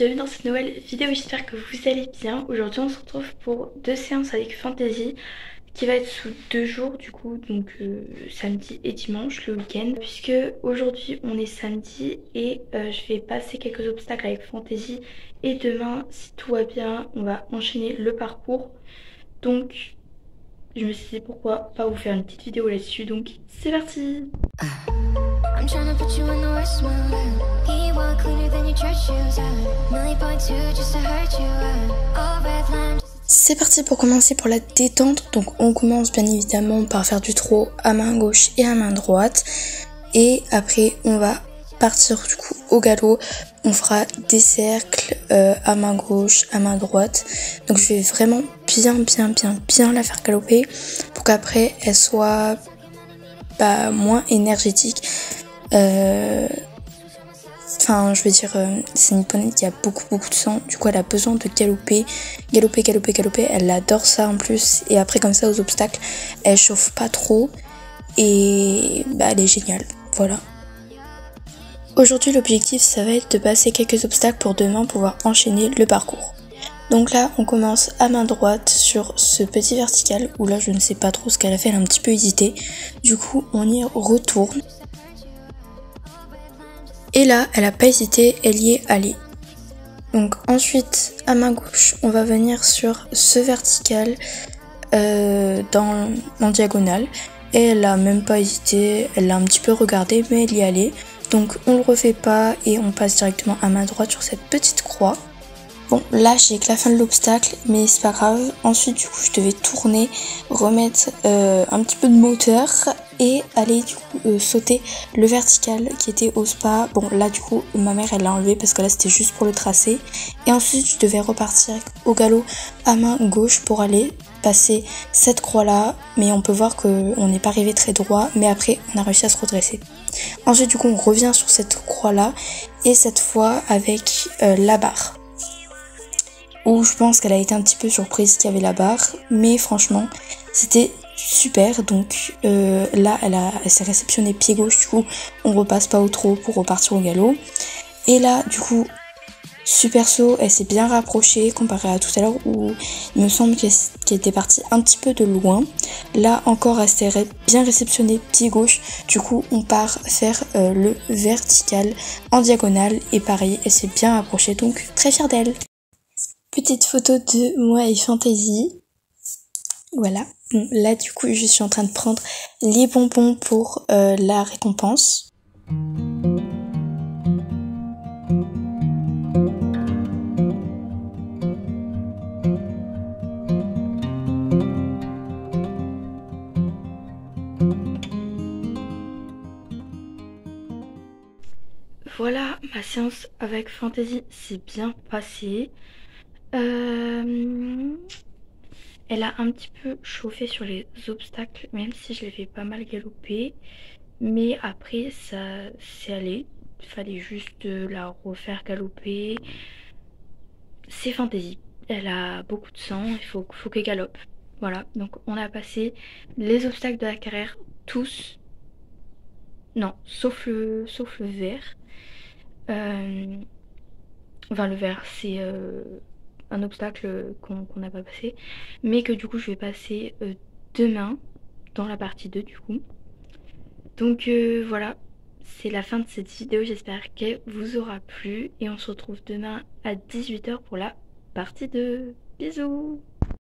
bienvenue dans cette nouvelle vidéo, j'espère que vous allez bien. Aujourd'hui on se retrouve pour deux séances avec Fantasy qui va être sous 2 jours du coup, donc samedi et dimanche, le week-end. Puisque aujourd'hui on est samedi et je vais passer quelques obstacles avec Fantasy et demain, si tout va bien, on va enchaîner le parcours. Donc je me suis dit pourquoi pas vous faire une petite vidéo là-dessus, donc c'est parti. I'm tryna put you in the worst smile. He walk cleaner than your church shoes. Millie point two just to hurt you. All red line. C'est parti pour commencer pour la détente. Donc on commence bien évidemment par faire du trot à main gauche et à main droite. Et après on va partir du coup au galop. On fera des cercles à main gauche, à main droite. Donc je vais vraiment bien la faire galoper pour qu'après elle soit moins énergétique. Enfin, je veux dire, c'est une poney qui a beaucoup de sang. Du coup, elle a besoin de galoper. Elle adore ça en plus. Et après, comme ça, aux obstacles, elle chauffe pas trop. Et elle est géniale. Voilà. Aujourd'hui, l'objectif, ça va être de passer quelques obstacles pour demain pouvoir enchaîner le parcours. Donc là, on commence à main droite sur ce petit vertical. Où là, je ne sais pas trop ce qu'elle a fait. Elle a un petit peu hésité. Du coup, on y retourne. Et là, elle a pas hésité, elle y est allée. Donc ensuite, à main gauche, on va venir sur ce vertical en diagonale. Et elle a même pas hésité, elle l'a un petit peu regardé, mais elle y est allée. Donc on le refait pas et on passe directement à main droite sur cette petite croix. Bon, là j'ai que la fin de l'obstacle, mais c'est pas grave. Ensuite, du coup, je devais tourner, remettre un petit peu de moteur et aller du coup sauter le vertical qui était au spa. Bon, là du coup, ma mère elle l'a enlevé parce que là c'était juste pour le tracer. Et ensuite, je devais repartir au galop à main gauche pour aller passer cette croix là. Mais on peut voir qu'on n'est pas arrivé très droit, mais après on a réussi à se redresser. Ensuite, du coup, on revient sur cette croix là et cette fois avec la barre. Où je pense qu'elle a été un petit peu surprise qu'il y avait la barre, mais franchement c'était super. Donc là elle s'est réceptionnée pied gauche, du coup on repasse pas au trot pour repartir au galop. Et là du coup super saut, elle s'est bien rapprochée comparé à tout à l'heure où il me semble qu'elle était partie un petit peu de loin. Là encore elle s'est bien réceptionnée pied gauche, du coup on part faire le vertical en diagonale et pareil elle s'est bien rapprochée, donc très fière d'elle. Petite photo de moi et Fantasy. Voilà. Bon, là du coup je suis en train de prendre les bonbons pour la récompense. Voilà, ma séance avec Fantasy s'est bien passée. Elle a un petit peu chauffé sur les obstacles, même si je l'ai fait pas mal galoper. Mais après, ça c'est allé. Il fallait juste la refaire galoper. C'est Fantasy. Elle a beaucoup de sang, il faut qu'elle galope. Voilà, donc on a passé les obstacles de la carrière, tous. Non, sauf le vert. Enfin, le vert, c'est un obstacle qu'on n'a pas passé, mais que du coup je vais passer demain dans la partie 2 du coup. Donc voilà, c'est la fin de cette vidéo, j'espère qu'elle vous aura plu et on se retrouve demain à 18 h pour la partie 2. Bisous.